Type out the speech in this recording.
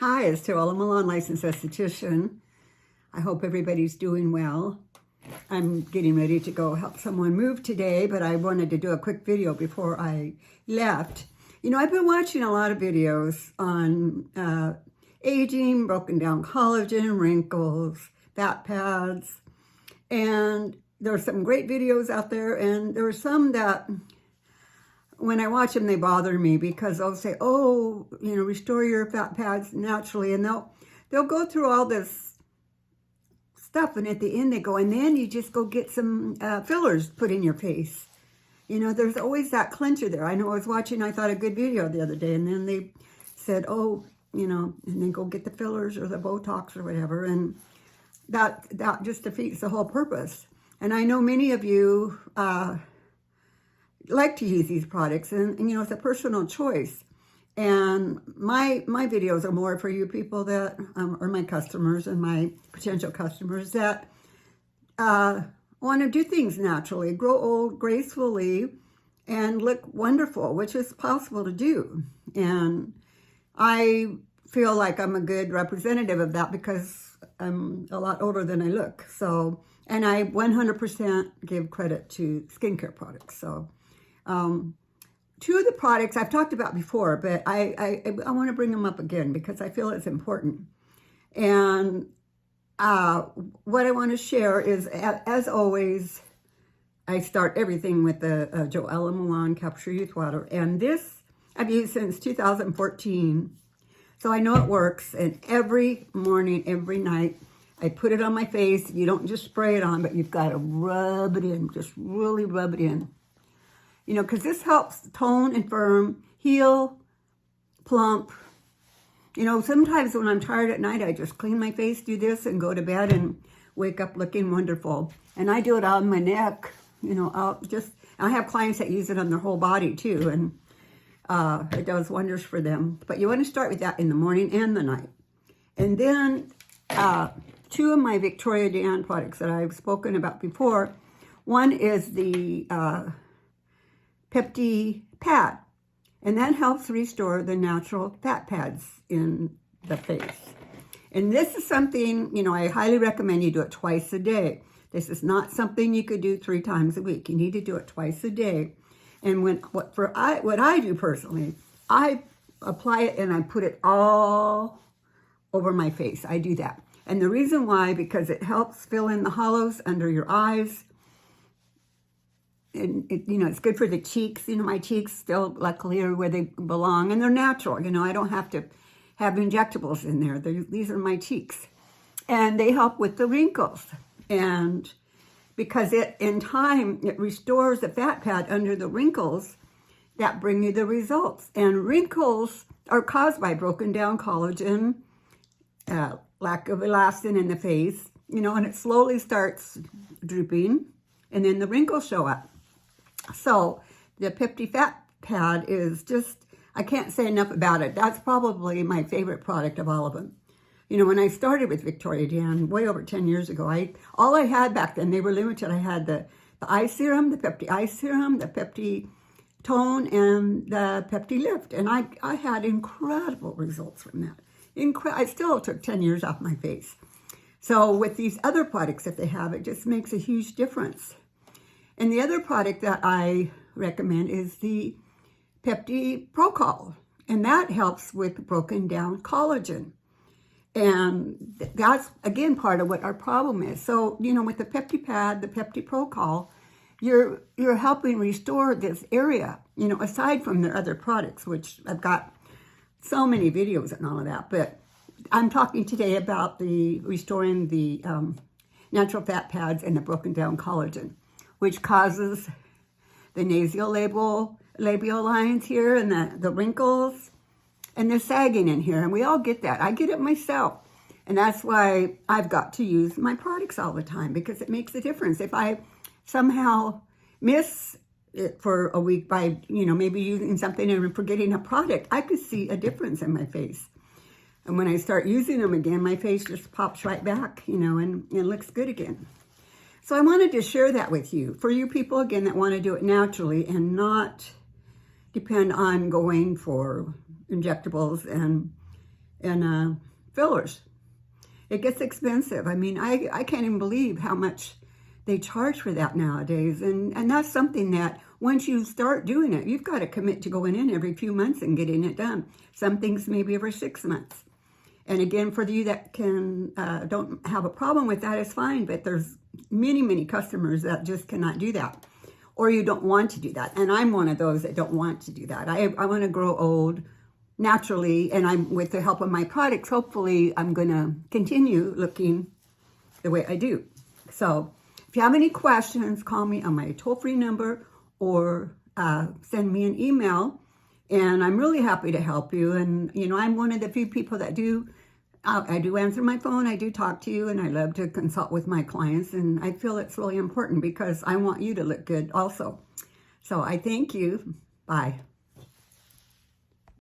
Hi, it's JoElla, Milan licensed esthetician. I hope everybody's doing well. I'm getting ready to go help someone move today, but I wanted to do a quick video before I left. You know, I've been watching a lot of videos on aging, broken down collagen, wrinkles, fat pads, and there are some great videos out there, and there are some that when I watch them, they bother me because they'll say, oh, you know, restore your fat pads naturally. And they'll go through all this stuff. And at the end they go, and then you just go get some fillers put in your face. You know, there's always that clincher there. I know I was watching, I thought a good video the other day. And then they said, oh, you know, and then go get the fillers or the Botox or whatever. And that just defeats the whole purpose. And I know many of you like to use these products, and you know, it's a personal choice. And my videos are more for you people that are my customers and my potential customers that want to do things naturally, grow old gracefully, and look wonderful, which is possible to do. And I feel like I'm a good representative of that because I'm a lot older than I look. So, and I 100% give credit to skincare products. So two of the products I've talked about before, but I want to bring them up again because I feel it's important. And what I want to share is, as always, I start everything with the JoElla Milan Capture Youth Water. And this I've used since 2014. So I know it works. And every morning, every night, I put it on my face. You don't just spray it on, but you've got to rub it in, just really rub it in. You know, because this helps tone and firm, heal, plump. You know, sometimes when I'm tired at night, I just clean my face, do this, and go to bed and wake up looking wonderful. And I do it on my neck. You know, I have clients that use it on their whole body too, and it does wonders for them. But you want to start with that in the morning and the night. And then two of my Viktoria Dan products that I've spoken about before. One is the Pepty Pad, and that helps restore the natural fat pads in the face. And this is something, you know, I highly recommend you do it twice a day. This is not something you could do 3 times a week. You need to do it twice a day. And what I do personally, I apply it and I put it all over my face. I do that. And the reason why, because it helps fill in the hollows under your eyes. And you know, it's good for the cheeks. You know, my cheeks still luckily are where they belong, and they're natural. You know, I don't have to have injectables in there. These are my cheeks, and they help with the wrinkles. And because in time it restores the fat pad under the wrinkles that bring you the results. And wrinkles are caused by broken down collagen, lack of elastin in the face. You know, and it slowly starts drooping, and then the wrinkles show up. So the Pepti Fat Pad is just, I can't say enough about it. That's probably my favorite product of all of them. You know, when I started with Viktoria Dan way over 10 years ago, all I had back then, they were limited. I had the eye serum, the Pepti eye serum, the Pepti tone, and the Pepti lift. And I had incredible results from that. I still took 10 years off my face. So with these other products that they have, it just makes a huge difference. And the other product that I recommend is the Pepti Pro Col, and that helps with broken down collagen. And that's, again, part of what our problem is. So, you know, with the Pepti Pad, the Pepti Pro Col, you're helping restore this area, you know, aside from their other products, which I've got so many videos and all of that. But I'm talking today about the restoring the natural fat pads and the broken down collagen, which causes the nasal labial lines here and the wrinkles and the sagging in here. And we all get that. I get it myself. And that's why I've got to use my products all the time, because it makes a difference. If I somehow miss it for a week by, you know, maybe using something and forgetting a product, I could see a difference in my face. And when I start using them again, my face just pops right back, you know, and it looks good again. So I wanted to share that with you. For you people, again, that want to do it naturally and not depend on going for injectables and and fillers. It gets expensive. I mean, I can't even believe how much they charge for that nowadays. And that's something that once you start doing it, you've got to commit to going in every few months and getting it done. Some things maybe every 6 months. And again, for you that can don't have a problem with that, it's fine. But there's many, many customers that just cannot do that. Or you don't want to do that. And I'm one of those that don't want to do that. I want to grow old naturally, and I'm with the help of my products, hopefully I'm going to continue looking the way I do. So if you have any questions, call me on my toll-free number or send me an email, and I'm really happy to help you. And you know, I'm one of the few people that I do answer my phone, I do talk to you, and I love to consult with my clients, and I feel it's really important because I want you to look good also. So I thank you. Bye.